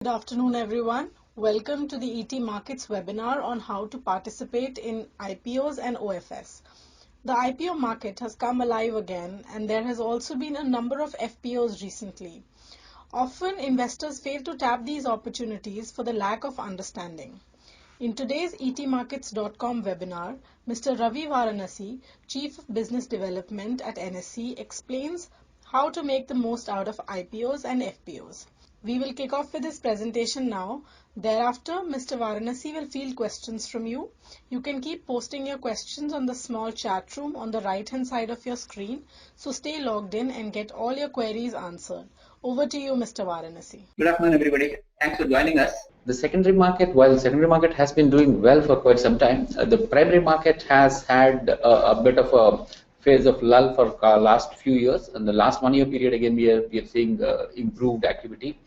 Good afternoon, everyone. Welcome to the ET Markets webinar on how to participate in IPOs and OFS. The IPO market has come alive again, and there has also been a number of FPOs recently. Often, investors fail to tap these opportunities for the lack of understanding. In today's etmarkets.com webinar, Mr. Ravi Varanasi, Chief of Business Development at NSE, explains how to make the most out of IPOs and FPOs. We will kick off with this presentation now. Thereafter, Mr. Varanasi will field questions from you. You can keep posting your questions on the small chat room on the right-hand side of your screen. So stay logged in and get all your queries answered. Over to you, Mr. Varanasi. Good afternoon, everybody. Thanks for joining us. The secondary market, while the secondary market has been doing well for quite some time, the primary market has had a bit of a phase of lull for last few years. And the last 1 year period, again, we are seeing improved activity.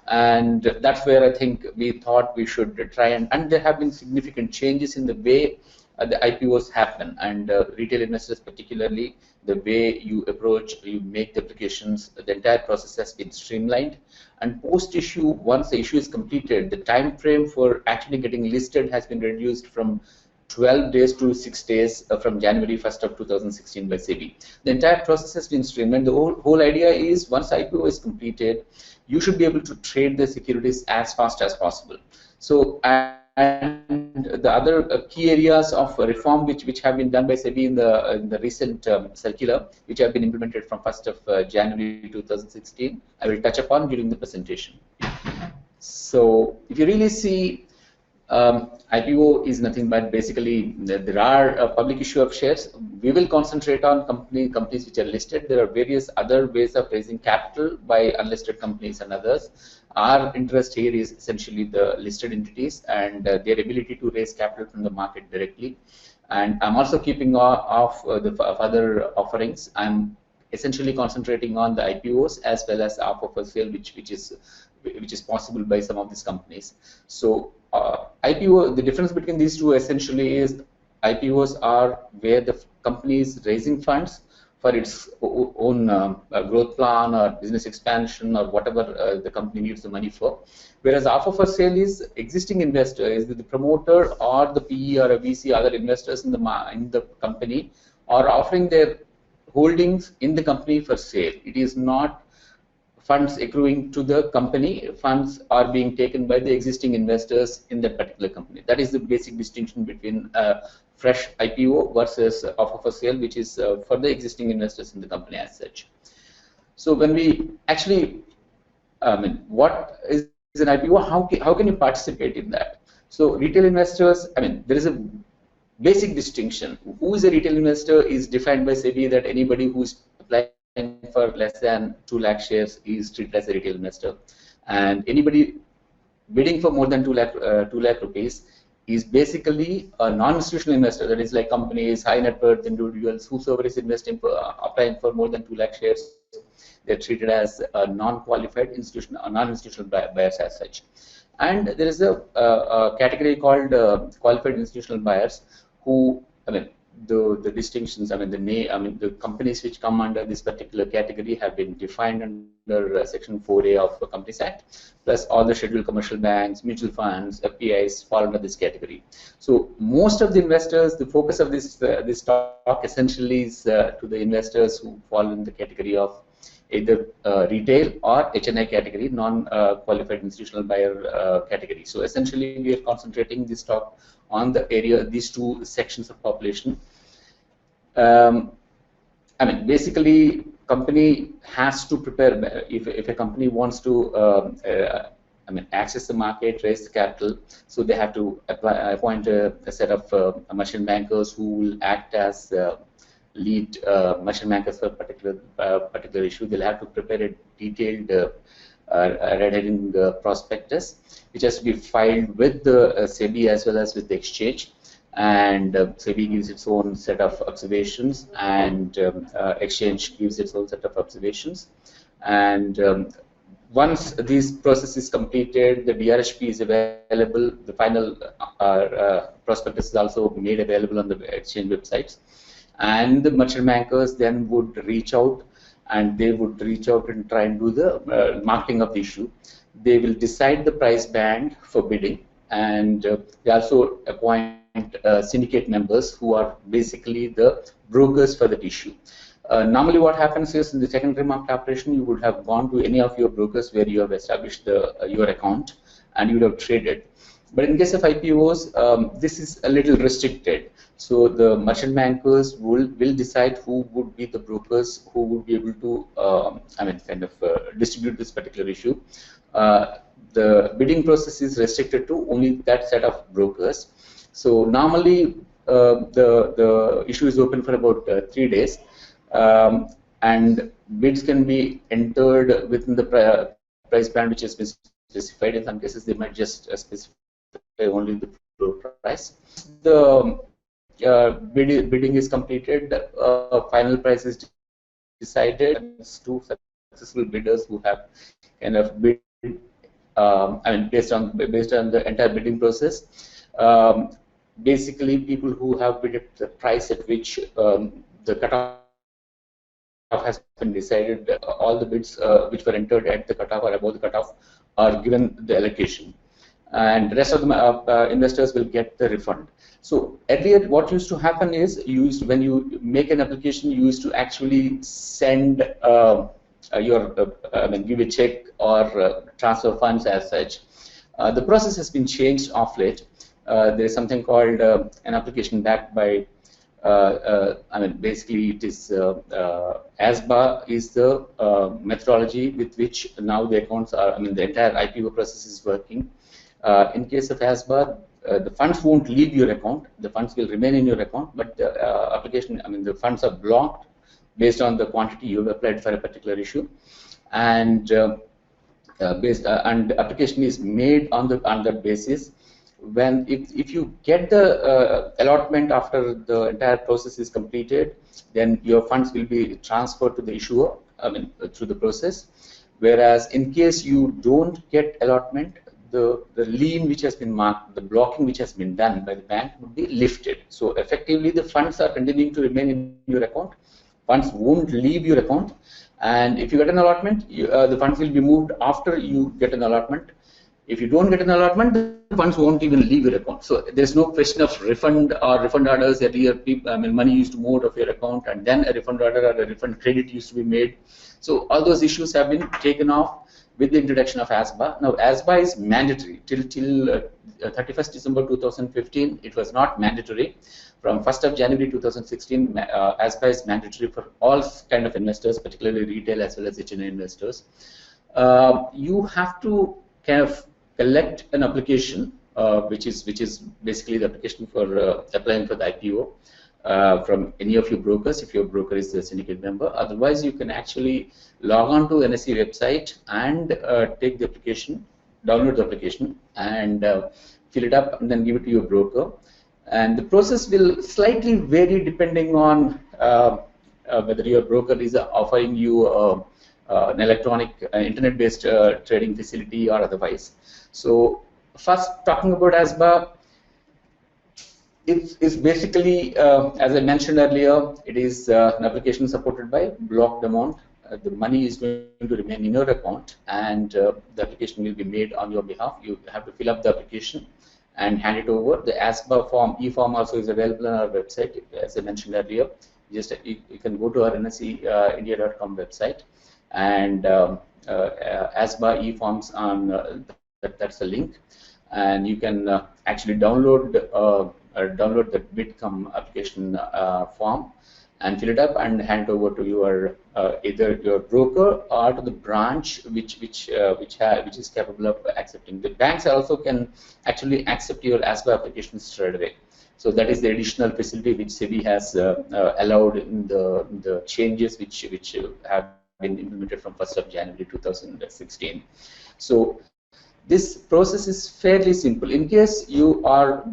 And that's where I think we thought we should try and there have been significant changes in the way the IPOs happen, and retail investors particularly, the way you approach, you make the applications, the entire process has been streamlined. And post-issue, once the issue is completed, the time frame for actually getting listed has been reduced from 12 days to 6 days from January 1st of 2016 by SEBI. The entire process has been streamlined. The whole idea is once IPO is completed, you should be able to trade the securities as fast as possible. So, and the other key areas of reform which have been done by SEBI in the recent circular, which have been implemented from 1st of January 2016, I will touch upon during the presentation. So, if you really see, IPO is nothing but basically there are public issue of shares. We will concentrate on companies which are listed. There are various other ways of raising capital by unlisted companies and others. Our interest here is essentially the listed entities and their ability to raise capital from the market directly. And I'm also keeping off the other offerings. I'm essentially concentrating on the IPOs as well as offer for sale, which is possible by some of these companies. So IPO, the difference between these two essentially is IPOs are where the company is raising funds for its own growth plan or business expansion or whatever the company needs the money for. Whereas offer for sale is existing investor, is the promoter or the PE or a VC, other investors in the company are offering their holdings in the company for sale. It is not funds accruing to the company, funds are being taken by the existing investors in that particular company. That is the basic distinction between fresh IPO versus offer for sale, which is for the existing investors in the company as such. So when we actually, what is an IPO? How can you participate in that? So retail investors, there is a basic distinction. Who is a retail investor is defined by SEBI that anybody who is applying for less than 2 lakh shares is treated as a retail investor, and anybody bidding for more than 2 lakh rupees is basically a non-institutional investor. That is like companies, high net worth individuals, whosoever is investing for applying for more than 2 lakh shares, they're treated as a non-qualified institutional, non-institutional buyers as such. And there is a category called qualified institutional buyers, who the distinctions, the companies which come under this particular category have been defined under Section 4A of the Companies Act, plus all the scheduled commercial banks, mutual funds, FPIs fall under this category. So most of the investors, the focus of this talk essentially is to the investors who fall in the category of either retail or HNI category, non-qualified institutional buyer category. So essentially, we are concentrating this talk on the area, these two sections of population. Basically, company has to prepare. If a company wants to, access the market, raise the capital, so they have to appoint a set of merchant bankers who will act as lead merchant bankers for a particular issue. They'll have to prepare a detailed red herring prospectus, which has to be filed with the SEBI as well as with the exchange. And SEBI gives its own set of observations, and exchange gives its own set of observations. And once this process is completed, the DRHP is available. The final prospectus is also made available on the exchange websites. And the merchant bankers then would reach out, and they would reach out and try and do the marketing of the issue. they will decide the price band for bidding, and they also appoint syndicate members who are basically the brokers for that issue. Normally what happens is in the secondary market operation, you would have gone to any of your brokers where you have established your account and you would have traded. But in case of IPOs, this is a little restricted. So the merchant bankers will decide who would be the brokers who would be able to, distribute this particular issue. The bidding process is restricted to only that set of brokers. So normally the issue is open for about 3 days, and bids can be entered within the price band which has been specified. In some cases, they might just specify only the floor price. The bidding is completed, final price is decided. Two successful bidders who have kind of bid, based on the entire bidding process. Basically, people who have bid at the price at which the cutoff has been decided, all the bids which were entered at the cutoff or above the cutoff are given the allocation, and the rest of the investors will get the refund. So earlier, what used to happen is, when you make an application, you used to actually send give a check or transfer funds as such. The process has been changed of late. There is something called an application backed by, basically it is ASBA is the methodology with which now the accounts are, the entire IPO process is working. In case of ASBA, the funds won't leave your account. The funds will remain in your account, but the application, the funds are blocked based on the quantity you have applied for a particular issue, and and application is made on that basis. When if you get the allotment after the entire process is completed, then your funds will be transferred to the issuer, through the process. Whereas in case you don't get allotment, the lien which has been marked, the blocking which has been done by the bank would be lifted. So effectively, the funds are continuing to remain in your account. Funds won't leave your account, and if you get an allotment, the funds will be moved after you get an allotment. If you don't get an allotment, the funds won't even leave your account. So there's no question of refund or refund orders. Earlier, money used to move out of your account, and then a refund order or a refund credit used to be made. So all those issues have been taken off with the introduction of ASBA. Now ASBA is mandatory till 31st December 2015. It was not mandatory. From 1st of January 2016, ASBA is mandatory for all kind of investors, particularly retail as well as HNI investors. You have to kind of collect an application, which is basically the application for applying for the IPO. From any of your brokers, if your broker is a syndicate member. Otherwise, you can actually log on to NSE website and take the application, download the application, and fill it up, and then give it to your broker. And the process will slightly vary depending on whether your broker is offering you an electronic, internet-based trading facility or otherwise. So, first talking about ASBA. It's basically, as I mentioned earlier, it is an application supported by blocked amount. The money is going to remain in your account, and the application will be made on your behalf. You have to fill up the application and hand it over. The ASBA form, e-form also is available on our website. As I mentioned earlier, you can go to our NSEindia.com website, and ASBA e-forms on that's the link, and you can actually download the bid.com application form and fill it up and hand it over to your either your broker or to the branch which is capable of accepting. The banks also can actually accept your ASBA application straight away. So that is the additional facility which SEBI has allowed in the changes which have been implemented from 1st of January 2016. So this process is fairly simple. In case you are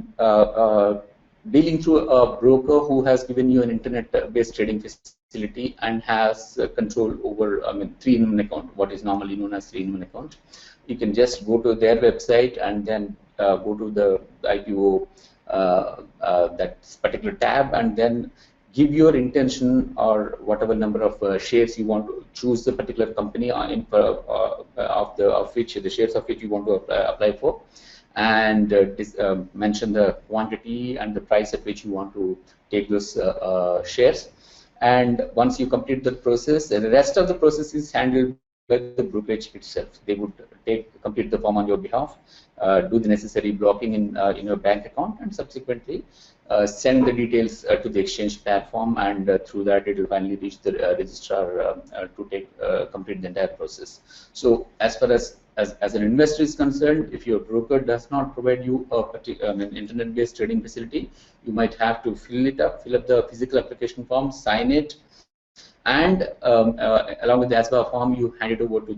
dealing through a broker who has given you an internet-based trading facility and has control over 3-in-1 account, what is normally known as 3-in-1 account, you can just go to their website and then go to the IPO that particular tab, and then give your intention or whatever number of shares you want to choose the particular company of which the shares of which you want to apply for, and mention the quantity and the price at which you want to take those shares. And once you complete the process, the rest of the process is handled by the brokerage itself. They would complete the form on your behalf, do the necessary blocking in your bank account, and subsequently send the details to the exchange platform, and through that it will finally reach the registrar to complete the entire process. So as far as an investor is concerned, if your broker does not provide you an internet-based trading facility, you might have to fill up the physical application form, sign it, and along with the ASBA form, you hand it over to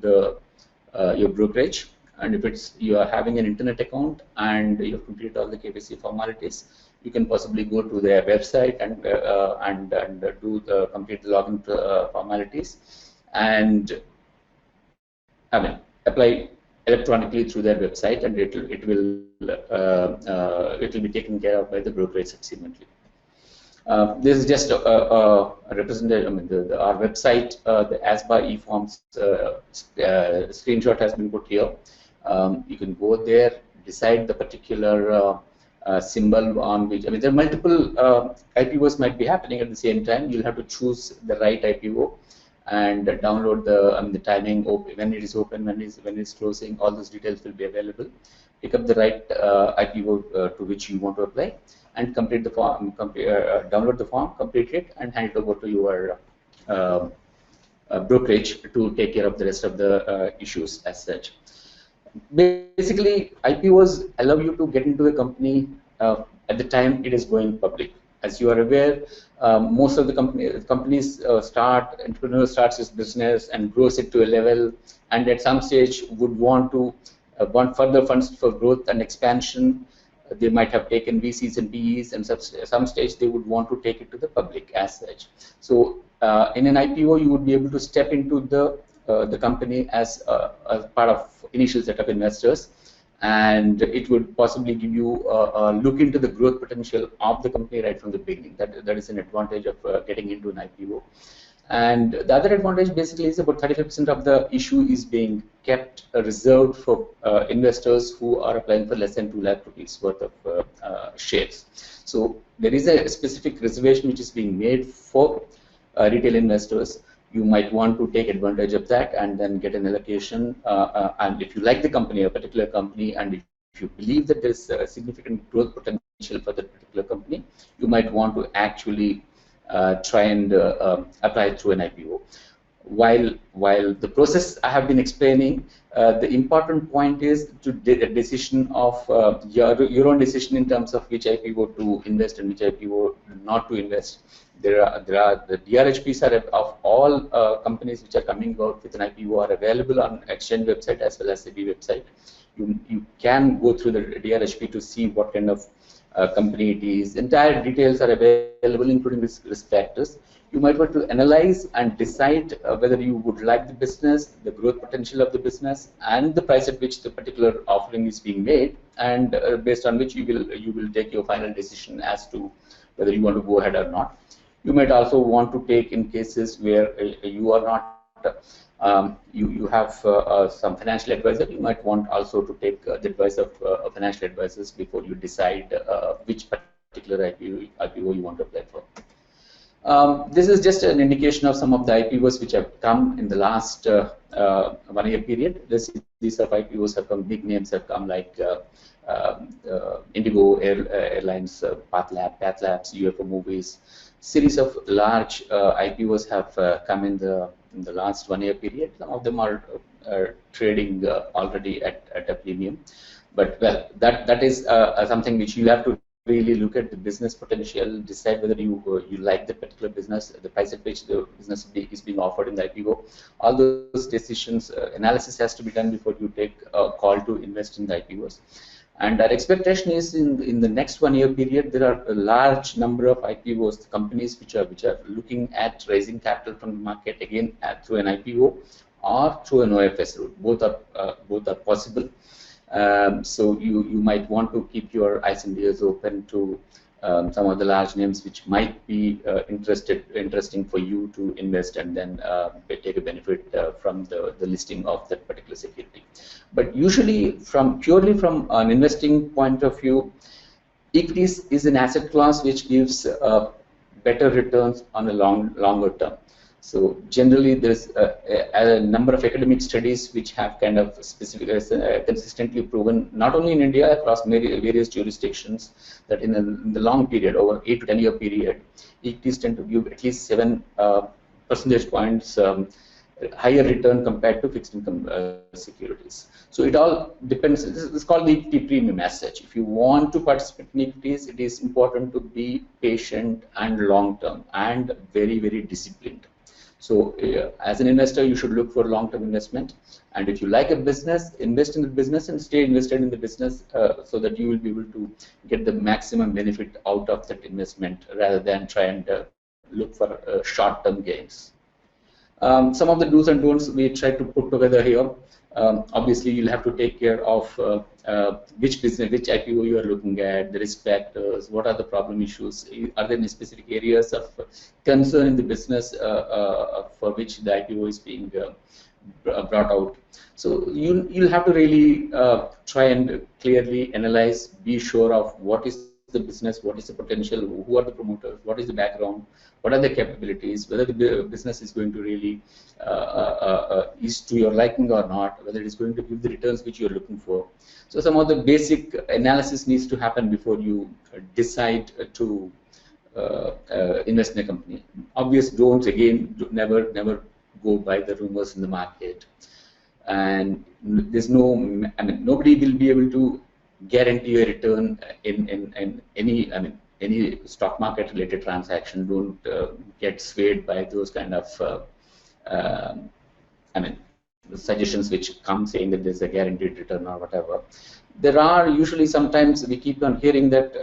your brokerage. And if you are having an internet account and you have completed all the KYC formalities, you can possibly go to their website and complete the login formalities, and apply electronically through their website, and it will be taken care of by the brokerage subsequently. This is just a representation. I mean, our website, the ASBA e-forms screenshot has been put here. You can go there, decide the particular symbol on which. I mean, there are multiple IPOs might be happening at the same time. You'll have to choose the right IPO and download the timing, when it is open, when it's closing. All those details will be available. Pick up the right IPO to which you want to apply, and complete the form. Download the form, complete it, and hand it over to your brokerage to take care of the rest of the issues as such. Basically, IPOs allow you to get into a company at the time it is going public. As you are aware, most of the companies entrepreneur starts his business and grows it to a level, and at some stage would want further funds for growth and expansion. They might have taken VCs and PEs, and at some stage they would want to take it to the public as such. So in an IPO, you would be able to step into the company as part of initial set of investors, and it would possibly give you a look into the growth potential of the company right from the beginning. That is an advantage of getting into an IPO. And the other advantage basically is about 35% of the issue is being kept reserved for investors who are applying for less than 2 lakh rupees worth of shares. So there is a specific reservation which is being made for retail investors. You might want to take advantage of that and then get an allocation. And if you like the company, a particular company, and if you believe that there's a significant growth potential for that particular company, you might want to actually try and apply through an IPO. While the process I have been explaining, the important point is to a decision of your own decision in terms of which IPO to invest and which IPO not to invest. There are the DRHPs of all companies which are coming out with an IPO are available on exchange website as well as the SEBI website. You can go through the DRHP to see what kind of company it is. Entire details are available, including risk factors. You might want to analyze and decide whether you would like the business, the growth potential of the business, and the price at which the particular offering is being made, and based on which you will take your final decision as to whether you want to go ahead or not. You might also want to take in cases where you are not, you have some financial advisor. You might want also to take the advice of financial advisors before you decide which particular IPO you want to apply for. This is just an indication of some of the IPOs which have come in the last 1 year period. These are IPOs have come, big names have come like Indigo Airlines, Path Labs, UFO Movies. Series of large IPOs have come in the last 1 year period. Some of them are trading already at a premium, but well, that is something which you have to really look at the business potential, decide whether you like the particular business, the price at which the business is being offered in the IPO. All those decisions, analysis has to be done before you take a call to invest in the IPOs. And our expectation is in the next 1 year period, there are a large number of IPOs, companies which are looking at raising capital from the market, again through an IPO or through an OFS route. Both are possible. So you might want to keep your eyes and ears open to some of the large names which might be interesting for you to invest and then take a benefit from the listing of that particular security. But usually, purely from an investing point of view, equities is an asset class which gives better returns on a longer term. So generally, there's a number of academic studies which have kind of consistently proven, not only in India, across various jurisdictions, that in the long period, over 8 to 10 year period, equities tend to give at least 7 percentage points higher return compared to fixed income securities. So it all depends. It's called the equity premium as such. If you want to participate in equities, it is important to be patient and long term and very, very disciplined. So as an investor, you should look for long-term investment. And if you like a business, invest in the business and stay invested in the business so that you will be able to get the maximum benefit out of that investment rather than try and look for short-term gains. Some of the do's and don'ts we try to put together here. Obviously, you'll have to take care of which business, which IPO you are looking at, the risk factors, what are the problem issues, are there any specific areas of concern in the business for which the IPO is being brought out. So you'll have to really try and clearly analyze, be sure of what is the business, what is the potential, who are the promoters, what is the background, what are the capabilities, whether the business is going to really is to your liking or not, whether it is going to give the returns which you are looking for. So some of the basic analysis needs to happen before you decide to invest in a company. Obvious don'ts, again, never go by the rumors in the market. And there's no, I mean, nobody will be able to guarantee a return in any stock market related transaction. Don't get swayed by those kind of suggestions which come saying that there's a guaranteed return or whatever. There are usually sometimes we keep on hearing that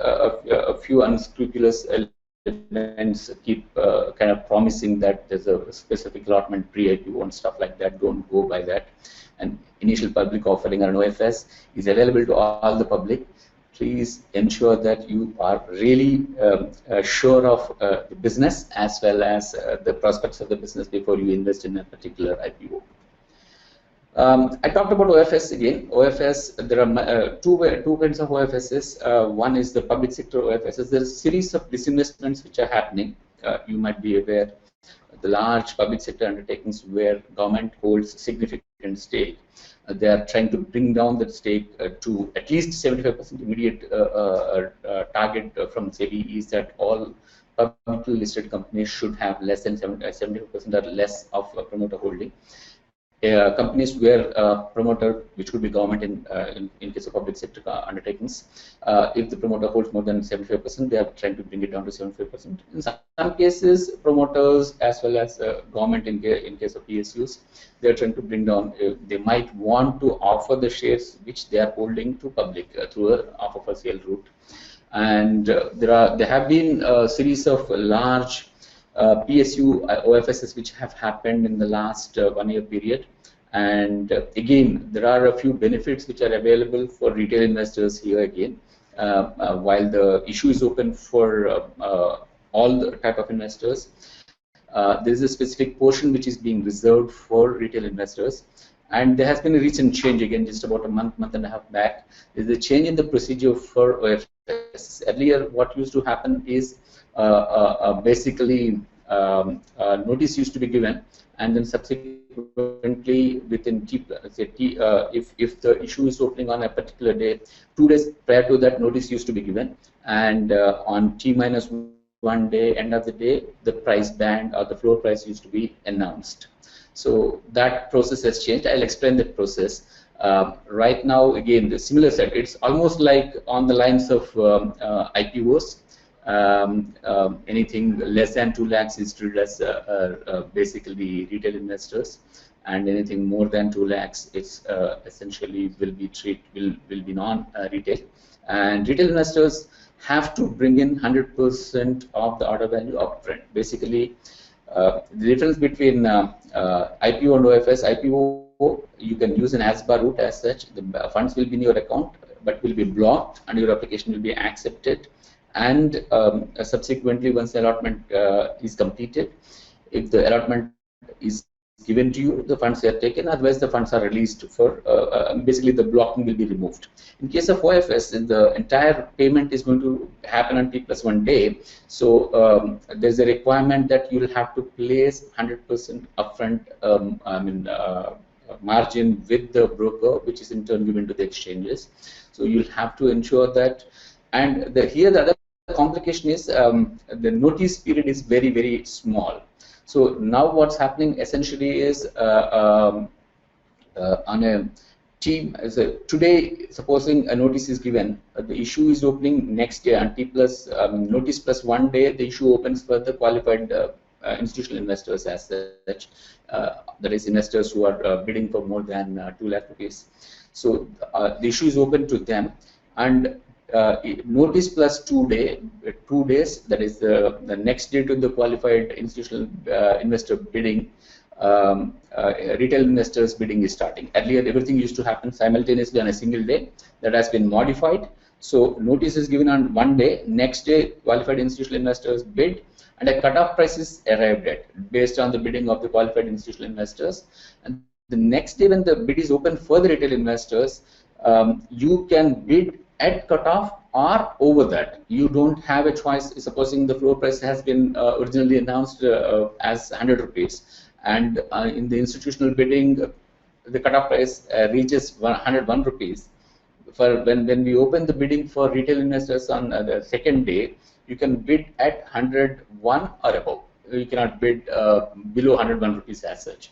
a few unscrupulous elements keep kind of promising that there's a specific allotment pre-IPO and stuff like that. Don't go by that. And initial public offering or an OFS is available to all the public. Please ensure that you are really sure of the business as well as the prospects of the business before you invest in a particular IPO. I talked about OFS again. OFS, there are two kinds of OFSs. One is the public sector OFSs. There is a series of disinvestments which are happening. You might be aware the large public sector undertakings where government holds significant stake. They are trying to bring down that stake to at least 75% immediate target from SEBI is that all publicly listed companies should have less than 75% or less of promoter holding. Companies where promoter, which could be government in case of public sector undertakings, if the promoter holds more than 75%, they are trying to bring it down to 75%. In some cases, promoters as well as government in case of PSUs, they are trying to bring down. They might want to offer the shares which they are holding to public through an offer for sale route. And there have been a series of large PSU OFSs which have happened in the last 1 year period, and again there are a few benefits which are available for retail investors here again. While the issue is open for all the type of investors, there is a specific portion which is being reserved for retail investors. And there has been a recent change again, just about a month and a half back. There is a change in the procedure for OFS. Earlier, what used to happen is basically notice used to be given, and then subsequently within if the issue is opening on a particular day, 2 days prior to that, notice used to be given, and on T-1 day, end of the day, the price band or the floor price used to be announced. So that process has changed. I'll explain that process. Right now, again, the similar set. It's almost like on the lines of IPOs. Anything less than 2 lakhs is treated as basically retail investors, and anything more than 2 lakhs, it's essentially will be non-retail. And retail investors have to bring in 100% of the order value upfront. Basically, the difference between IPO and OFS: IPO, you can use an ASBA route as such. The funds will be in your account, but will be blocked, and your application will be accepted. and subsequently, once the allotment is completed, if the allotment is given to you, the funds are taken, otherwise the funds are released for basically the blocking will be removed. In case of OFS, the entire payment is going to happen on T+1 day, so there's a requirement that you will have to place 100% upfront margin with the broker, which is in turn given to the exchanges. So you'll have to ensure that, and here the other complication is the notice period is very, very small. So now what's happening essentially is on a team, today, supposing a notice is given, the issue is opening next day, and notice plus 1 day, the issue opens for the qualified institutional investors as such. That is, investors who are bidding for more than 2 lakh rupees. So the issue is open to them, and notice plus 2 days, that is the next day to the qualified institutional investor bidding. Retail investors bidding is starting. Earlier, everything used to happen simultaneously on a single day. That has been modified. So notice is given on 1 day. Next day, qualified institutional investors bid, and a cutoff price is arrived at based on the bidding of the qualified institutional investors. And the next day, when the bid is open for the retail investors, you can bid at cutoff or over that. You don't have a choice. Supposing the floor price has been originally announced as 100 rupees, and in the institutional bidding, the cutoff price reaches 101 rupees. For when we open the bidding for retail investors on the second day, you can bid at 101 or above. You cannot bid below 101 rupees as such.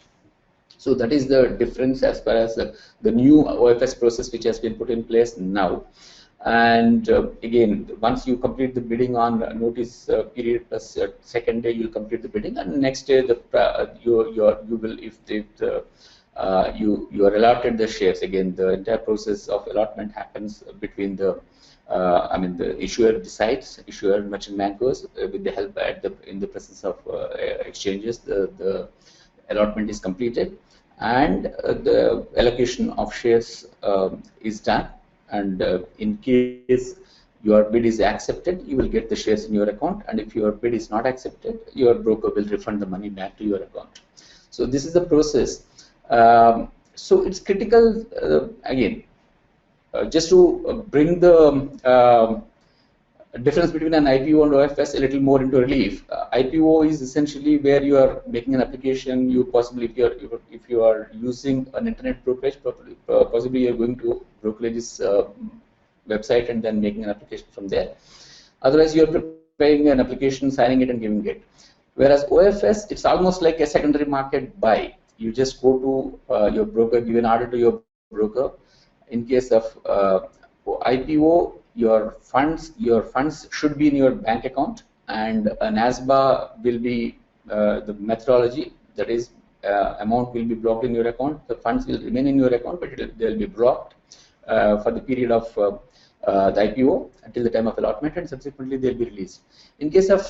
So that is the difference as far as the new OFS process which has been put in place now. And again, once you complete the bidding on notice period plus second day, you'll complete the bidding, and next day you will, if you are allotted the shares. Again, the entire process of allotment happens between the the issuer decides, issuer merchant bankers with the help in the presence of exchanges. The allotment is completed, and the allocation of shares is done. And in case your bid is accepted, you will get the shares in your account, and if your bid is not accepted, your broker will refund the money back to your account. So this is the process. So it's critical, again, just to bring the difference between an IPO and OFS a little more into relief. IPO is essentially where you are making an application. You possibly, if you are using an internet brokerage, possibly you are going to brokerage's website and then making an application from there. Otherwise, you are preparing an application, signing it, and giving it. Whereas OFS, it's almost like a secondary market buy. You just go to your broker, give an order to your broker. In case of IPO, your funds should be in your bank account, and an ASBA will be the methodology. That is, amount will be blocked in your account. The funds will remain in your account, but they will be blocked for the period of the IPO until the time of allotment, and subsequently they will be released. In case of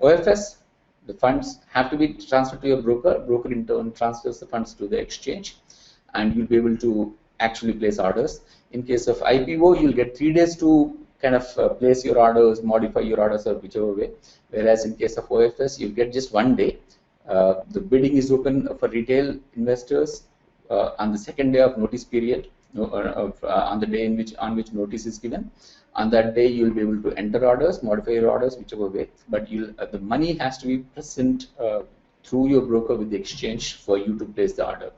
OFS, the funds have to be transferred to your broker. Broker in turn transfers the funds to the exchange, and you'll be able to actually place orders. In case of IPO, you'll get 3 days to kind of place your orders, modify your orders, or whichever way. Whereas in case of OFS, you get just 1 day. The bidding is open for retail investors on the second day of notice period, on the day on which notice is given. On that day, you'll be able to enter orders, modify your orders, whichever way. But the money has to be present through your broker with the exchange for you to place the order.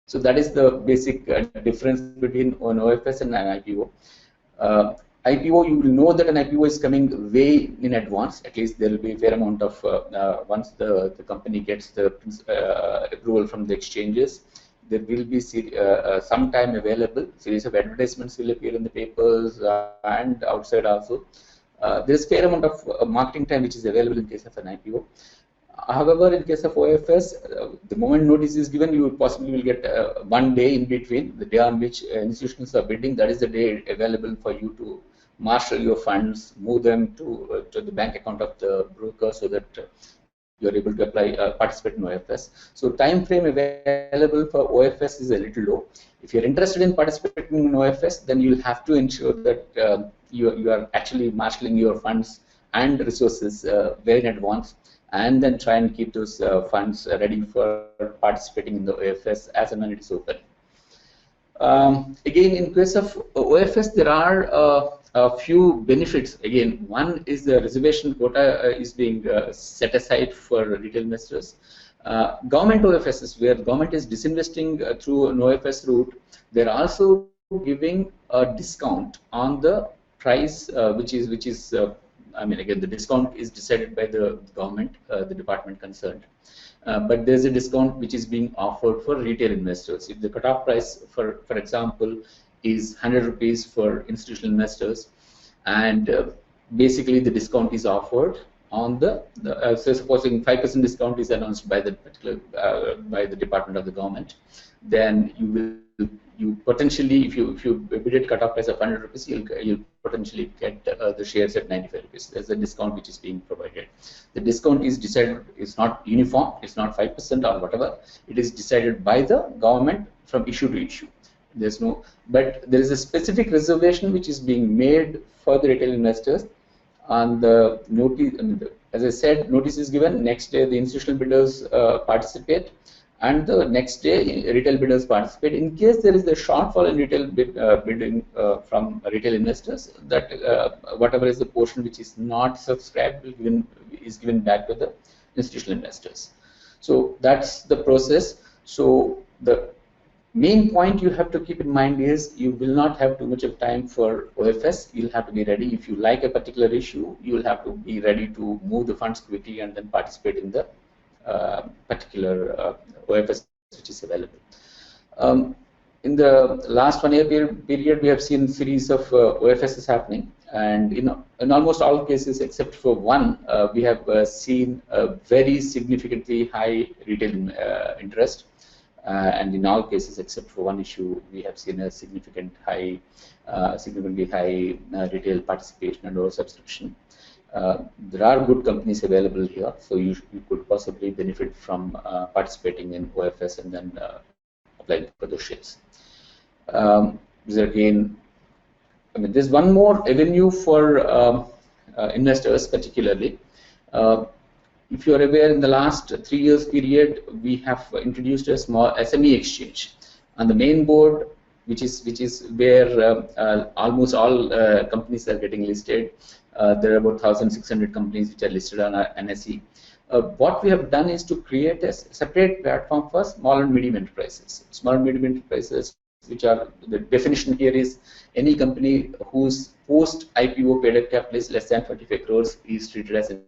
So that is the basic difference between an OFS and an IPO. IPO, you will know that an IPO is coming way in advance. At least there will be a fair amount of, once the company gets the approval from the exchanges, there will be some time available. Series of advertisements will appear in the papers and outside also. There is a fair amount of marketing time which is available in case of an IPO. However, in case of OFS, the moment notice is given, you possibly will get 1 day in between, the day on which institutions are bidding. That is the day available for you to marshal your funds, move them to the bank account of the broker, so that you are able to participate in OFS. So time frame available for OFS is a little low. If you are interested in participating in OFS, then you will have to ensure that you are actually marshalling your funds and resources very in advance, and then try and keep those funds ready for participating in the OFS as and when it is open. Again, in case of OFS, there are a few benefits. Again, one is the reservation quota is being set aside for retail investors. Government OFSs, where government is disinvesting through an OFS route, they're also giving a discount on the price, which is I mean, again, the discount is decided by the government, the department concerned. But there's a discount which is being offered for retail investors. If the cutoff price, for example, is 100 rupees for institutional investors, and basically the discount is offered on so supposing 5% discount is announced by the particular by the department of the government, then you potentially, if you bid at cutoff price of 100 rupees, you'll potentially get the shares at 95 rupees. There's a discount which is being provided. The discount is decided, it's not uniform, it's not 5% or whatever. It is decided by the government from issue to issue. There's no, but there is a specific reservation which is being made for the retail investors on the notice. I mean, as I said, notice is given. Next day, the institutional bidders participate, and the next day, retail bidders participate. In case there is a shortfall in retail bidding from retail investors, that whatever is the portion which is not subscribed is given back to the institutional investors. So that's the process. So the main point you have to keep in mind is you will not have too much of time for OFS. You'll have to be ready. If you like a particular issue, you will have to be ready to move the funds quickly and then participate in the particular OFS which is available. In the last 1 year period, we have seen series of OFSs happening, and in almost all cases except for one, we have seen a very significantly high retail interest. And in all cases except for one issue, we have seen a significantly high retail participation and oversubscription. There are good companies available here, so you could possibly benefit from participating in OFS and then applying for those shares. Again, I mean, there's one more avenue for investors, particularly. If you are aware, in the last 3 years period, we have introduced a small SME exchange on the main board, which is where almost all companies are getting listed. There are about 1,600 companies which are listed on NSE. What we have done is to create a separate platform for small and medium enterprises. Small and medium enterprises, which are, the definition here is any company whose post IPO paid up capital is less than 25 crores is treated as an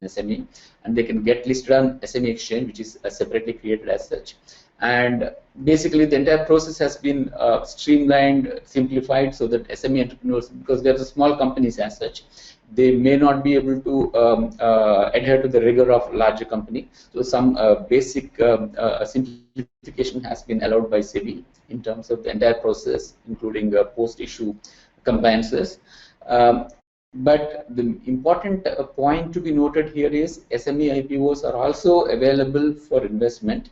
SME, and they can get listed on SME exchange, which is separately created as such. And basically, the entire process has been streamlined, simplified, so that SME entrepreneurs, because they're the small companies as such, they may not be able to adhere to the rigor of larger company. So some basic simplification has been allowed by SEBI in terms of the entire process, including post-issue compliances. But the important point to be noted here is SME IPOs are also available for investment.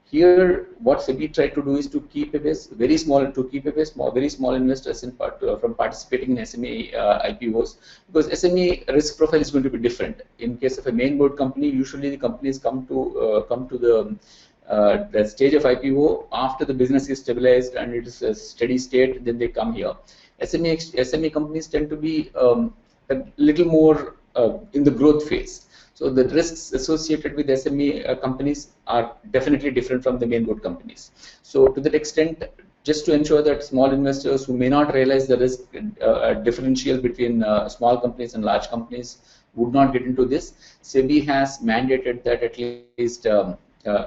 Here, what SEBI tried to do is to keep away very small investors from participating in SME IPOs, because SME risk profile is going to be different. In case of a main board company, usually the companies come to the stage of IPO after the business is stabilized and it is a steady state. Then they come here. SME companies tend to be a little more in the growth phase. So the risks associated with SME companies are definitely different from the main board companies. So to that extent, just to ensure that small investors who may not realize the risk differential between small companies and large companies would not get into this, SEBI has mandated that at least a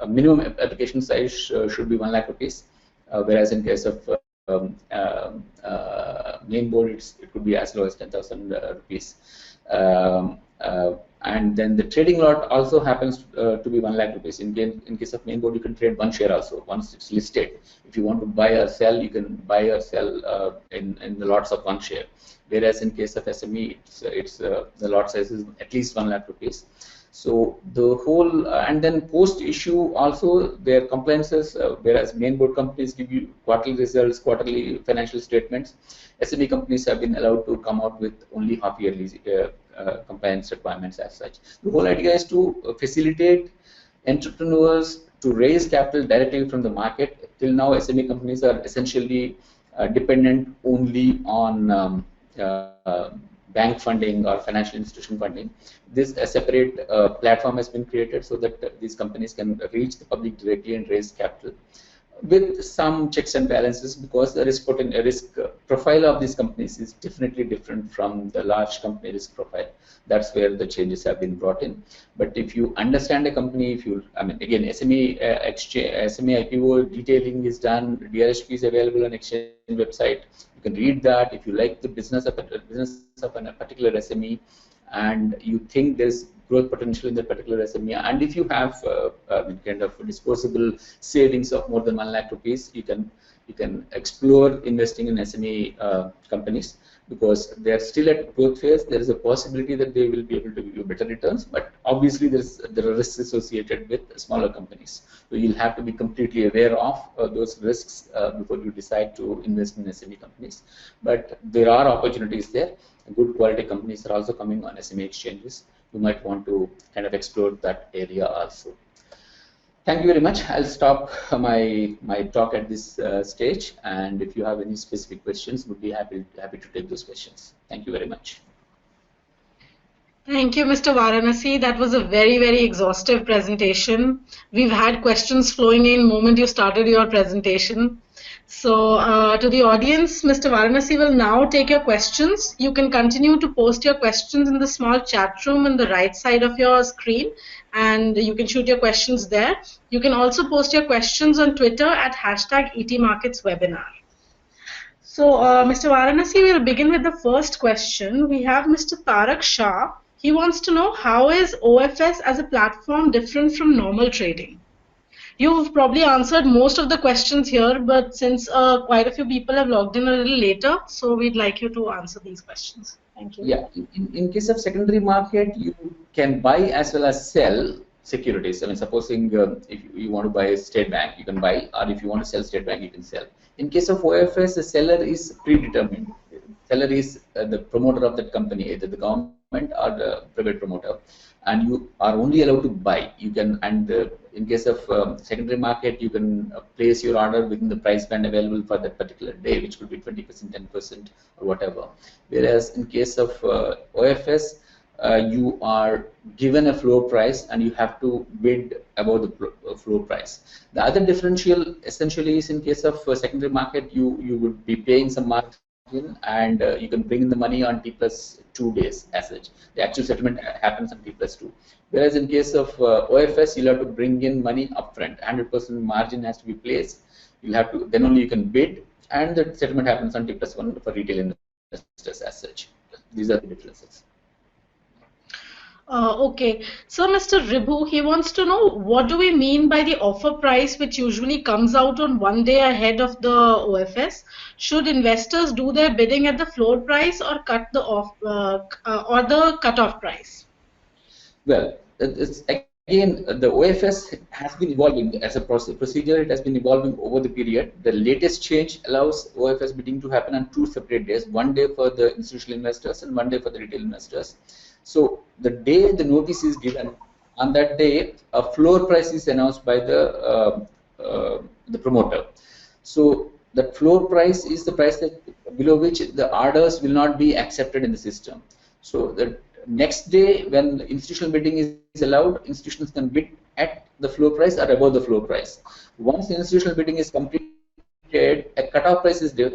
minimum application size should be 1 lakh rupees, whereas in case of main board, it could be as low as 10,000 rupees. And then the trading lot also happens to be 1 lakh rupees. In case of main board, you can trade one share also once it's listed. If you want to buy or sell, you can buy or sell in the lots of one share. Whereas in case of SME, it's the lot size is at least 1 lakh rupees. So the whole, and then post issue also their compliances, whereas main board companies give you quarterly results, quarterly financial statements, SME companies have been allowed to come out with only half yearly compliance requirements as such. The whole idea is to facilitate entrepreneurs to raise capital directly from the market. Till now, SME companies are essentially dependent only on bank funding or financial institution funding. This a separate platform has been created so that these companies can reach the public directly and raise capital with some checks and balances, because the risk profile of these companies is definitely different from the large company risk profile. That's where the changes have been brought in. But if you understand a company, if you, I mean, again, SME exchange, SME IPO detailing is done, DRHP is available on exchange website. You can read that. If you like the business of a particular SME, and you think there's growth potential in that particular SME, and if you have kind of disposable savings of more than 1 lakh rupees, you can explore investing in SME companies, because they are still at growth phase. There is a possibility that they will be able to give you better returns, but obviously there are risks associated with smaller companies. So you'll have to be completely aware of those risks before you decide to invest in SME companies. But there are opportunities there. Good quality companies are also coming on SME exchanges. You might want to kind of explore that area also. Thank you very much. I'll stop my talk at this stage, and if you have any specific questions, would be happy to take those questions. Thank you very much. Thank you, Mr. Varanasi. That was a very, very exhaustive presentation. We've had questions flowing in the moment you started your presentation. So to the audience, Mr. Varanasi will now take your questions. You can continue to post your questions in the small chat room on the right side of your screen, and you can shoot your questions there. You can also post your questions on Twitter at #ETMarketsWebinar. So, Mr. Varanasi, we'll begin with the first question. We have Mr. Tarak Shah. He wants to know, how is OFS as a platform different from normal trading? You've probably answered most of the questions here, but since quite a few people have logged in a little later, so we'd like you to answer these questions. Thank you. Yeah, in case of secondary market, you can buy as well as sell securities. I mean, supposing if you want to buy State Bank, you can buy, or if you want to sell State Bank, you can sell. In case of OFS, the seller is predetermined. Seller is the promoter of that company, either the government or the private promoter, and you are only allowed to buy. You can, and in case of secondary market, you can place your order within the price band available for that particular day, which could be 20%, 10%, or whatever. Whereas in case of OFS, you are given a floor price and you have to bid above the floor price. The other differential essentially is, in case of secondary market, you would be paying some margin, and you can bring in the money on T+2 days as such. The actual settlement happens on T+2. Whereas in case of OFS, you'll have to bring in money upfront. 100% margin has to be placed. You'll have to, then only you can bid, and the settlement happens on T+1 for retail investors as such. These are the differences. Okay, so Mr. Ribhu, he wants to know, what do we mean by the offer price, which usually comes out on 1 day ahead of the OFS? Should investors do their bidding at the floor price or cut the or the cutoff price? Well, it's, again, the OFS has been evolving as a procedure. It has been evolving over the period. The latest change allows OFS bidding to happen on 2 separate days: 1 day for the institutional investors and 1 day for the retail investors. So the day the notice is given, on that day, a floor price is announced by the promoter. So that floor price is the price that below which the orders will not be accepted in the system. So the next day, when institutional bidding is allowed, institutions can bid at the floor price or above the floor price. Once the institutional bidding is completed, a cutoff price is there,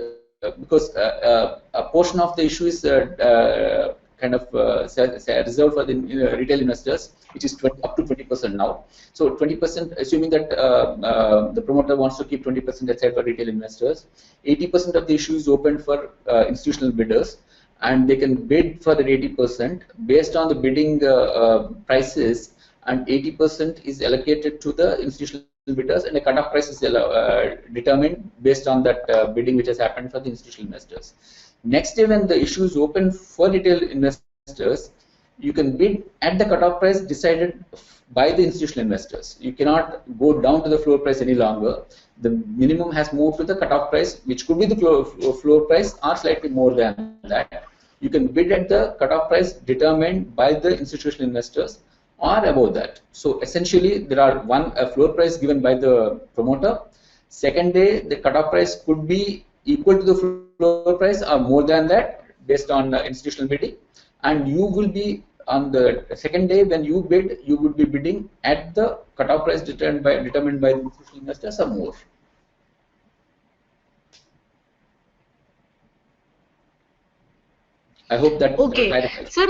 because a portion of the issue is kind of reserved for the retail investors, which is up to 20% now. So 20%, assuming that the promoter wants to keep 20% aside for retail investors, 80% of the issue is open for institutional bidders, and they can bid for that 80% based on the bidding prices, and 80% is allocated to the institutional bidders, and the cutoff price is determined based on that bidding which has happened for the institutional investors. Next day, when the issue is open for retail investors, you can bid at the cutoff price decided by the institutional investors. You cannot go down to the floor price any longer. The minimum has moved to the cutoff price, which could be the floor price or slightly more than that. You can bid at the cutoff price determined by the institutional investors or above that. So essentially, there are a floor price given by the promoter. Second day, the cutoff price could be equal to the floor price or more than that based on institutional bidding, and you will be on the second day when you bid, you would be bidding at the cutoff price determined by the institutional investors or more. I hope that clarifies. Sir,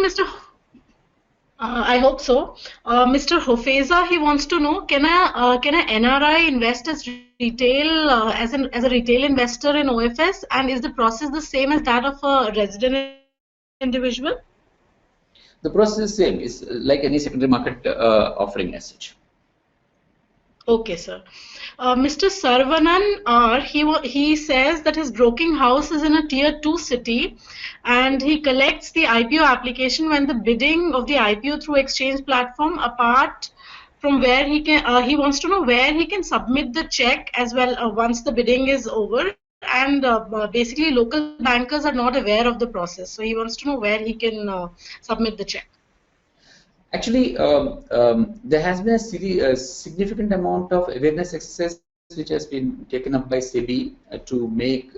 I hope so. Mr. Hofeza, he wants to know: can a NRI invest as retail as a retail investor in OFS, and is the process the same as that of a resident individual? The process is same. It's like any secondary market offering as such. Okay, sir. Mr. Sarvanan R, he says that his broking house is in a tier 2 city, and he collects the IPO application when the bidding of the IPO through exchange platform. Apart from where he wants to know where he can submit the check as well once the bidding is over. And basically, local bankers are not aware of the process, so he wants to know where he can submit the check. Actually, there has been a significant amount of awareness exercise which has been taken up by SEBI to make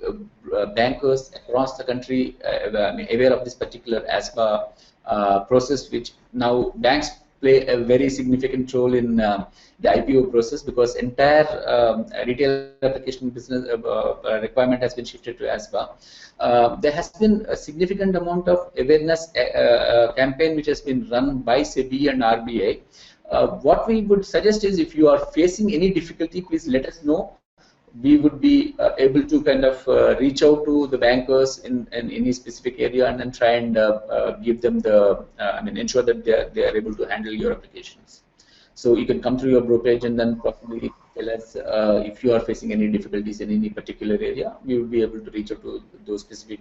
bankers across the country aware of this particular ASBA process, which now banks play a very significant role in the IPO process, because entire retail application business requirement has been shifted to ASBA. There has been a significant amount of awareness campaign which has been run by SEBI and RBI. What we would suggest is, if you are facing any difficulty, please let us know. We would be able to kind of reach out to the bankers in any specific area and then try and give them ensure that they are able to handle your applications. So you can come through your brokerage and then possibly tell us if you are facing any difficulties in any particular area. We will be able to reach out to those specific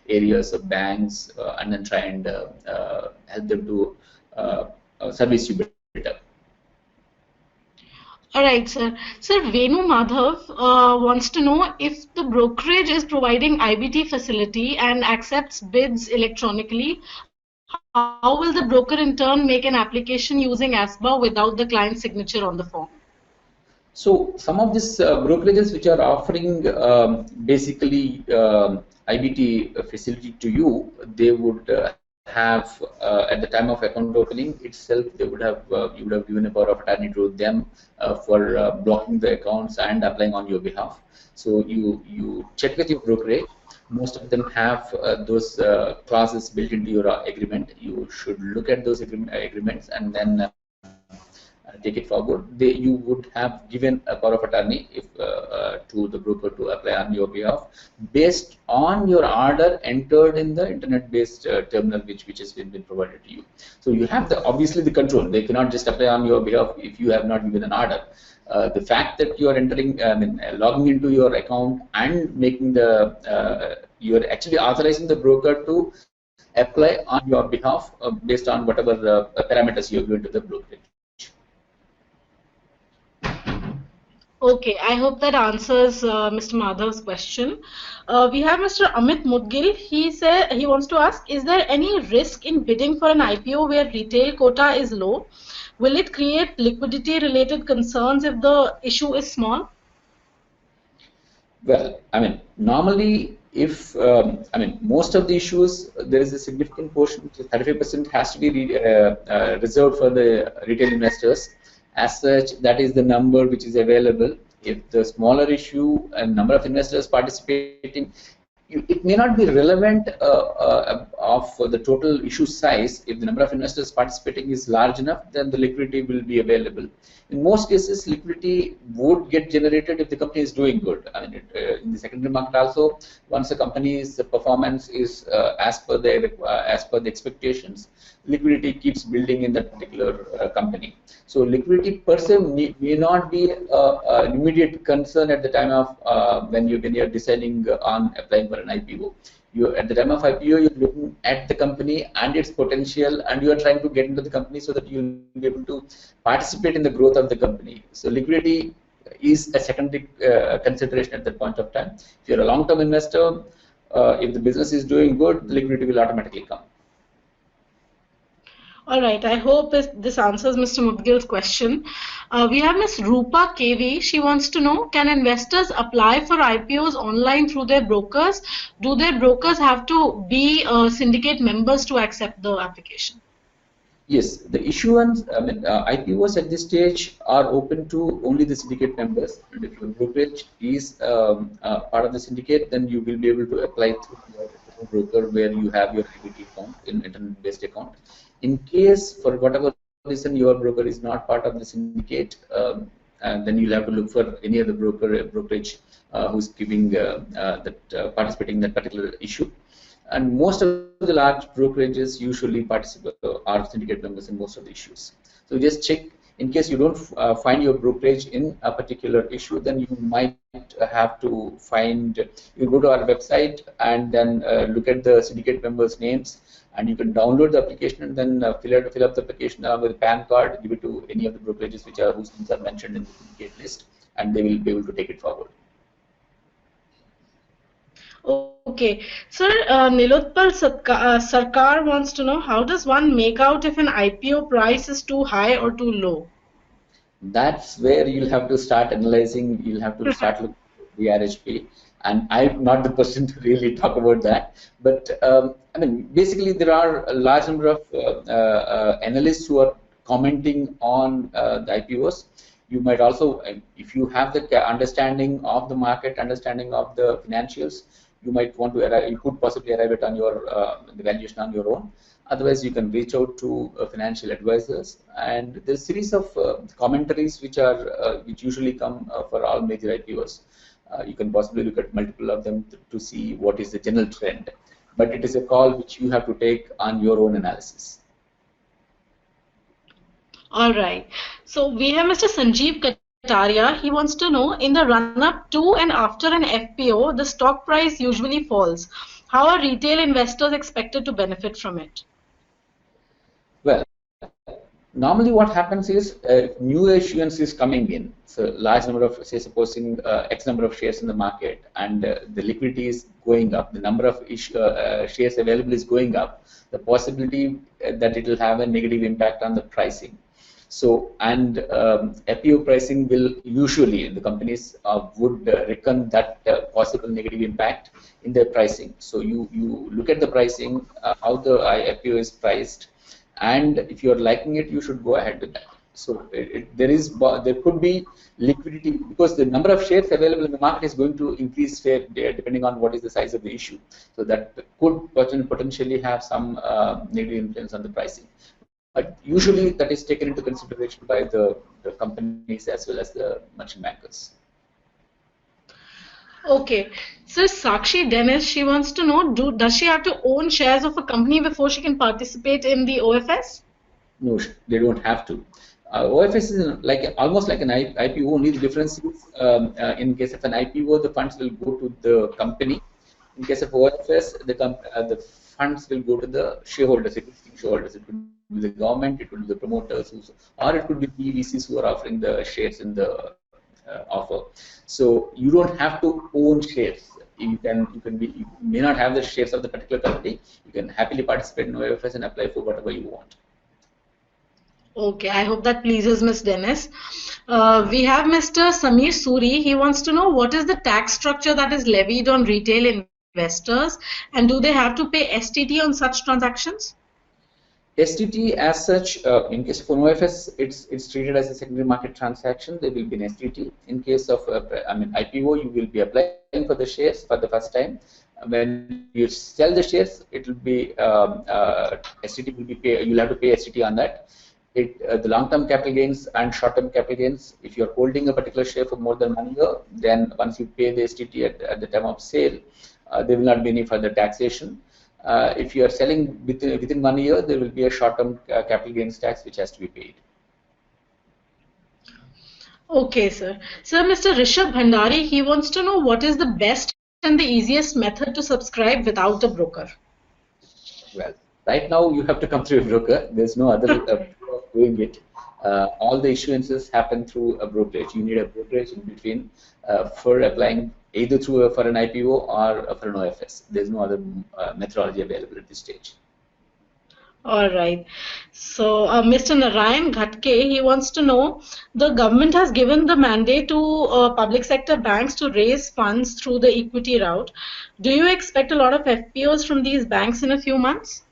areas of banks and then try and help them to service you better. All right, sir. Sir, Venu Madhav wants to know if the brokerage is providing IBT facility and accepts bids electronically, how will the broker in turn make an application using ASBA without the client's signature on the form? So some of these brokerages which are offering basically IBT facility to you, they would have at the time of account opening itself, they would have you would have given a power of attorney to them for blocking the accounts and applying on your behalf. So you check with your brokerage. Most of them have those clauses built into your agreement. You should look at those agreements and then take it forward. You would have given a power of attorney to the broker to apply on your behalf based on your order entered in the internet-based terminal which has been provided to you. So you have obviously the control. They cannot just apply on your behalf if you have not given an order. The fact that you are entering, logging into your account and making you are actually authorizing the broker to apply on your behalf based on whatever parameters you have given to the brokerage. Okay, I hope that answers Mr. Madhav's question. We have Mr. Amit Mudgil. He wants to ask, is there any risk in bidding for an IPO where retail quota is low? Will it create liquidity related concerns if the issue is small? Well, normally if most of the issues, there is a significant portion, 35% has to be reserved for the retail investors. As such, that is the number which is available. If the smaller issue and number of investors participating, it may not be relevant of the total issue size. If the number of investors participating is large enough, then the liquidity will be available. In most cases, liquidity would get generated if the company is doing good. In the secondary market also, once a company's performance is as per the expectations, liquidity keeps building in that particular company. So liquidity per se may not be an immediate concern at the time of when you're deciding on applying for an IPO. You at the time of IPO, you're looking at the company and its potential, and you are trying to get into the company so that you'll be able to participate in the growth of the company. So liquidity is a secondary consideration at that point of time. If you're a long-term investor, if the business is doing good, liquidity will automatically come. All right, I hope this answers Mr. Mudgil's question. We have Ms. Rupa KV. She wants to know, can investors apply for IPOs online through their brokers? Do their brokers have to be syndicate members to accept the application? Yes, the issuance, IPOs at this stage are open to only the syndicate members. And if your brokerage is part of the syndicate, then you will be able to apply through your broker where you have your equity account, in internet-based account. In case, for whatever reason, your broker is not part of the syndicate, and then you'll have to look for any other brokerage who's giving participating in that particular issue. And most of the large brokerages usually participate are syndicate members in most of the issues. So just check in case you don't find your brokerage in a particular issue, then you might have to find. You go to our website and then look at the syndicate members' names, and you can download the application and then fill up the application along with a PAN card, give it to any of the brokerages whose names are mentioned in the syndicate list, and they will be able to take it forward. Okay, sir, Nilotpal Sarkar wants to know, how does one make out if an IPO price is too high or too low? That's where you'll have to start analyzing, you'll have to start looking at the RHP. And I'm not the person to really talk about that. But I mean, basically, there are a large number of analysts who are commenting on the IPOs. You might also, if you have the understanding of the market, understanding of the financials, you might want to arrive, you could possibly arrive at on your the valuation on your own. Otherwise, you can reach out to financial advisors, and there's a series of commentaries which usually come for all major IPOs. You can possibly look at multiple of them to see what is the general trend, but it is a call which you have to take on your own analysis. All right. So we have Mr. Sanjeev Kataria. He wants to know, in the run-up to and after an FPO, the stock price usually falls. How are retail investors expected to benefit from it? Well, normally what happens is new issuance is coming in. So large number of, say, supposing X number of shares in the market, and the liquidity is going up, the number of shares available is going up, the possibility that it will have a negative impact on the pricing. So, and FPO pricing will usually, the companies would reckon that possible negative impact in their pricing. So you look at the pricing, how the FPO is priced, and if you are liking it, you should go ahead with that. So there could be liquidity because the number of shares available in the market is going to increase depending on what is the size of the issue. So that could potentially have some negative influence on the pricing. But usually that is taken into consideration by the companies as well as the merchant bankers. Okay. So Sakshi Dennis, she wants to know, does she have to own shares of a company before she can participate in the OFS? No, they don't have to. OFS is almost like an IPO. Only the difference is in case of an IPO, the funds will go to the company. In case of OFS, the funds will go to the shareholders, existing shareholders. It could be the government, it could be the promoters, or it could be PVCs who are offering the shares in the offer. So you don't have to own shares. You may not have the shares of the particular company. You can happily participate in OFS and apply for whatever you want. Okay, I hope that pleases Ms. Dennis. We have Mr. Samir Suri. He wants to know, what is the tax structure that is levied on retail investors, and do they have to pay STT on such transactions? STT as such, in case of an OFS, it's treated as a secondary market transaction. There will be an STT. In case of IPO, you will be applying for the shares for the first time. When you sell the shares, it will be STT will be paid. You'll have to pay STT on that. The long-term capital gains and short-term capital gains, if you're holding a particular share for more than 1 year, then once you pay the STT at the time of sale, there will not be any further taxation. If you are selling within 1 year, there will be a short-term capital gains tax which has to be paid. Okay, sir. Sir, Mr. Rishabh Bhandari, he wants to know, what is the best and the easiest method to subscribe without a broker? Well, right now you have to come through a broker. There's no other way of doing it. All the issuances happen through a brokerage. You need a brokerage in between for applying either for an IPO or for an OFS. There's no other methodology available at this stage. All right. So, Mr. Narayan Ghatke, he wants to know, the government has given the mandate to public sector banks to raise funds through the equity route. Do you expect a lot of FPOs from these banks in a few months?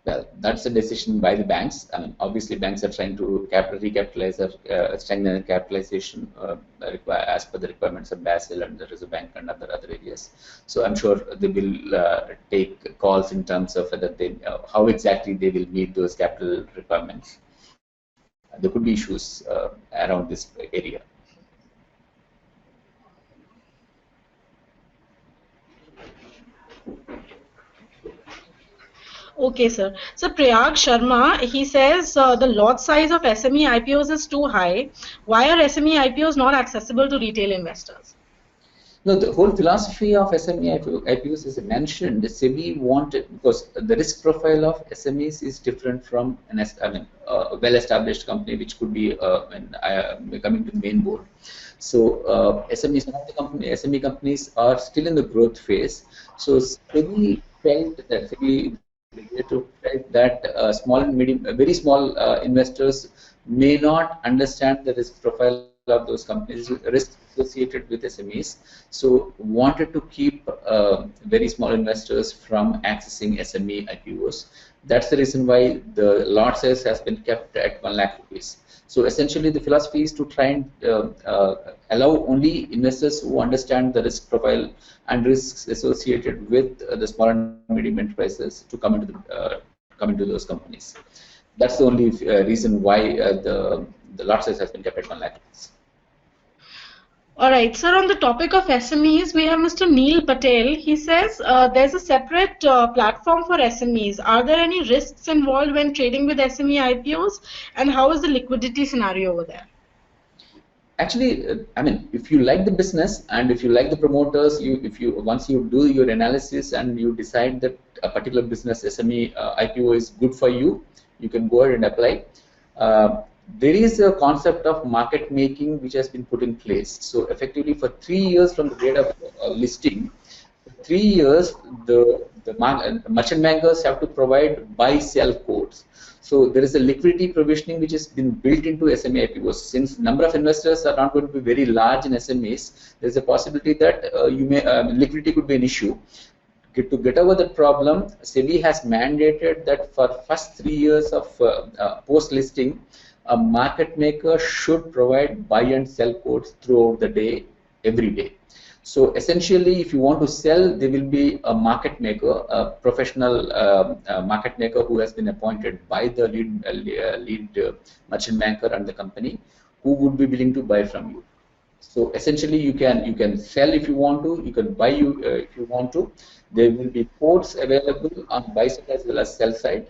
Well, that's a decision by the banks. I mean, obviously, banks are trying to recapitalize or strengthen their capitalization as per the requirements of Basel and the Reserve Bank and other areas. So I'm sure they will take calls in terms of whether how exactly they will meet those capital requirements. There could be issues around this area. Okay, sir. So Prayag Sharma, he says the lot size of SME IPOs is too high. Why are SME IPOs not accessible to retail investors? No, the whole philosophy of SME IPOs is mentioned. SEBI wanted, because the risk profile of SMEs is different from a well-established company, which could be coming to the main board. So SMEs, some of the SME companies are still in the growth phase. So SEBI felt that small and medium, very small investors may not understand the risk profile of those companies, risk associated with SMEs. So wanted to keep very small investors from accessing SME IPOs. That's the reason why the lot size has been kept at 1 lakh rupees. So essentially, the philosophy is to try and allow only investors who understand the risk profile and risks associated with the small and medium enterprises to come into those companies. That's the only reason why the lot size has been kept at 1 lakh rupees. All right, sir, on the topic of SMEs, we have Mr. Neil Patel. He says there's a separate platform for SMEs. Are there any risks involved when trading with SME IPOs? And how is the liquidity scenario over there? Actually, I mean, if you like the business and if you like the promoters, once you do your analysis and you decide that a particular business SME IPO is good for you, you can go ahead and apply. There is a concept of market making which has been put in place. So effectively, for 3 years from the date of listing, 3 years the merchant bankers have to provide buy-sell codes. So there is a liquidity provisioning which has been built into SME IPOs. Since number of investors are not going to be very large in SMEs, there is a possibility that liquidity could be an issue. To get over that problem, SEBI has mandated that for first 3 years of post-listing, a market maker should provide buy and sell codes throughout the day, every day. So essentially, if you want to sell, there will be a market maker, a professional market maker who has been appointed by the lead merchant banker and the company, who would be willing to buy from you. So essentially, you can sell if you want to, you can buy if you want to. There will be quotes available on buy side as well as sell side.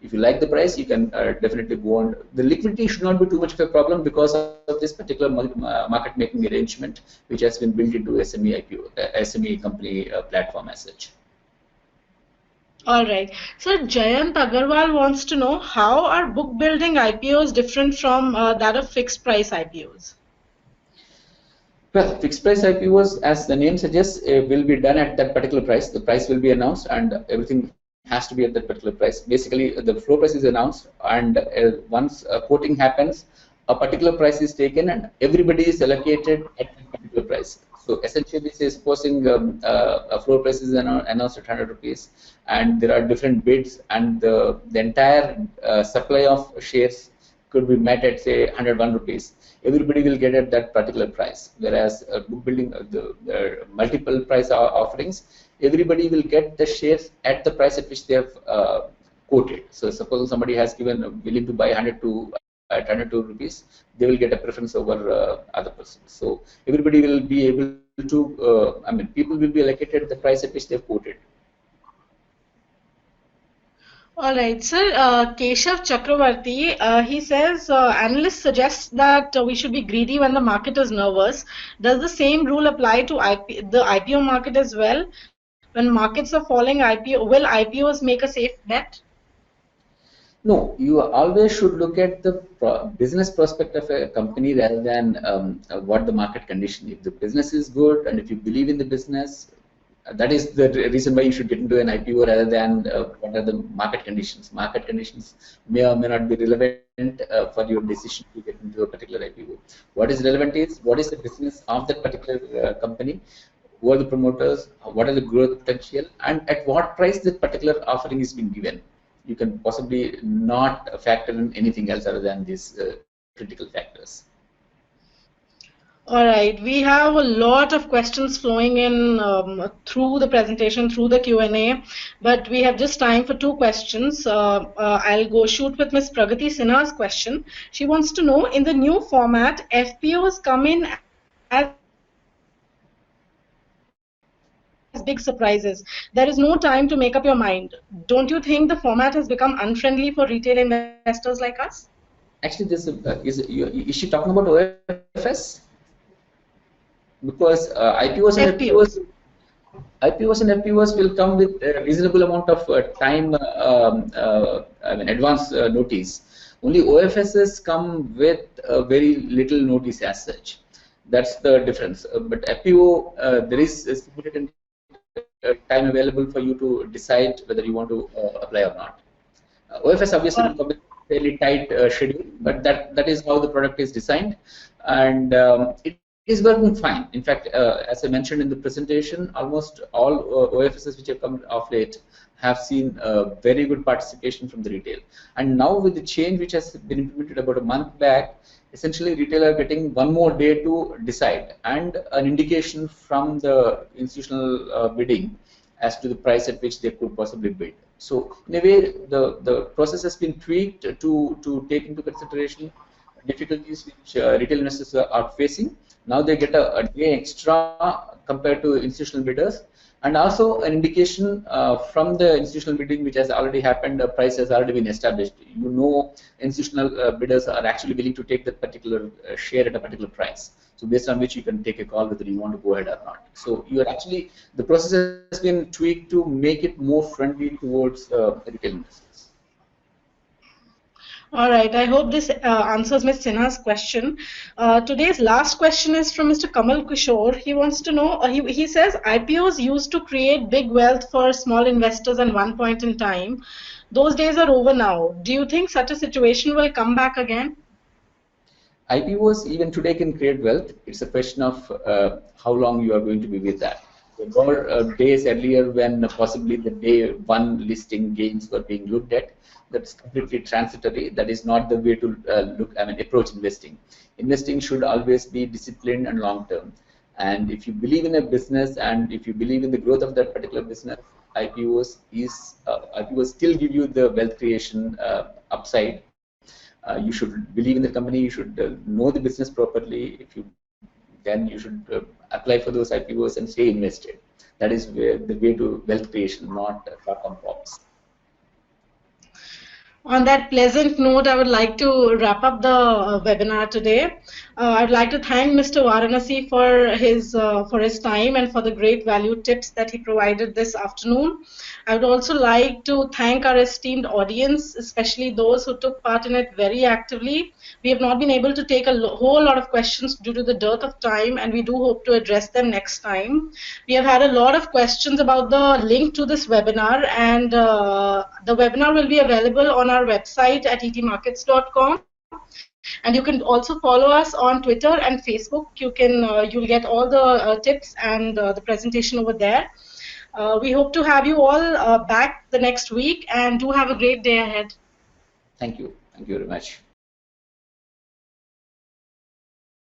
If you like the price, you can definitely go on. The liquidity should not be too much of a problem because of this particular market making arrangement, which has been built into SME IPO, SME company platform as such. All right. So Jayant Agarwal wants to know, how are book building IPOs different from that of fixed price IPOs? Well, fixed price IPOs, as the name suggests, will be done at that particular price. The price will be announced and everything has to be at that particular price. Basically, the floor price is announced, and once quoting happens, a particular price is taken and everybody is allocated at that particular price. So essentially, say supposing a floor price is announced at 100 rupees and there are different bids, and the entire supply of shares could be met at say 101 rupees. Everybody will get at that particular price. Whereas book building, the multiple price offerings, everybody will get the shares at the price at which they have quoted. So suppose somebody has given willing to buy 102 rupees, they will get a preference over other persons. So everybody will be able to, people will be allocated the price at which they have quoted. All right, sir. Keshav Chakravarti, he says analysts suggest that we should be greedy when the market is nervous. Does the same rule apply to the IPO market as well? When markets are falling, will IPOs make a safe bet? No, you always should look at the business prospect of a company rather than what the market condition. If the business is good and if you believe in the business, that is the reason why you should get into an IPO rather than what are the market conditions. Market conditions may or may not be relevant for your decision to get into a particular IPO. What is relevant is what is the business of that particular company, who are the promoters, what are the growth potential, and at what price that particular offering is being given. You can possibly not factor in anything else other than these critical factors. All right, we have a lot of questions flowing in through the presentation, through the Q&A, but we have just time for two questions. I'll go shoot with Ms. Pragati Sinha's question. She wants to know, in the new format, FPOs come in as big surprises. There is no time to make up your mind. Don't you think the format has become unfriendly for retail investors like us? Actually, this is she talking about OFS? Because FPOs. IPOs and FPOs will come with a reasonable amount of time, I mean, advance notice. Only OFSs come with very little notice as such. That's the difference. But FPO, there is a significant time available for you to decide whether you want to apply or not. OFS obviously will come with fairly tight schedule, but that is how the product is designed, and it is working fine. In fact, as I mentioned in the presentation, almost all OFSs which have come of late have seen very good participation from the retail. And now with the change which has been implemented about a month back, essentially retail are getting one more day to decide and an indication from the institutional bidding as to the price at which they could possibly bid. So in a way, the process has been tweaked to take into consideration difficulties which retail investors are facing. Now they get a day extra compared to institutional bidders, and also an indication from the institutional bidding which has already happened. The price has already been established. You know, institutional bidders are actually willing to take that particular share at a particular price. So based on which you can take a call whether you want to go ahead or not. So you are actually, the process has been tweaked to make it more friendly towards retail investors. All right, I hope this answers Ms. Sinha's question. Today's last question is from Mr. Kamal Kishore. He wants to know, he says IPOs used to create big wealth for small investors at one point in time. Those days are over now. Do you think such a situation will come back again? IPOs even today can create wealth. It's a question of how long you are going to be with that. There were days earlier when possibly the day one listing gains were being looked at. That's completely transitory. That is not the way to approach investing. Investing should always be disciplined and long term. And if you believe in a business and if you believe in the growth of that particular business, IPOs still give you the wealth creation upside. You should believe in the company. You should know the business properly. If you then you should apply for those IPOs and stay invested. That is where the way to wealth creation, not short-term pops. On that pleasant note, I would like to wrap up the webinar today. I'd like to thank Mr. Varanasi for his time and for the great value tips that he provided this afternoon. I would also like to thank our esteemed audience, especially those who took part in it very actively. We have not been able to take a whole lot of questions due to the dearth of time, and we do hope to address them next time. We have had a lot of questions about the link to this webinar, and the webinar will be available on our website at etmarkets.com. And you can also follow us on Twitter and Facebook. You'll get all the tips and the presentation over there. We hope to have you all back the next week, and do have a great day ahead. Thank you. Thank you very much.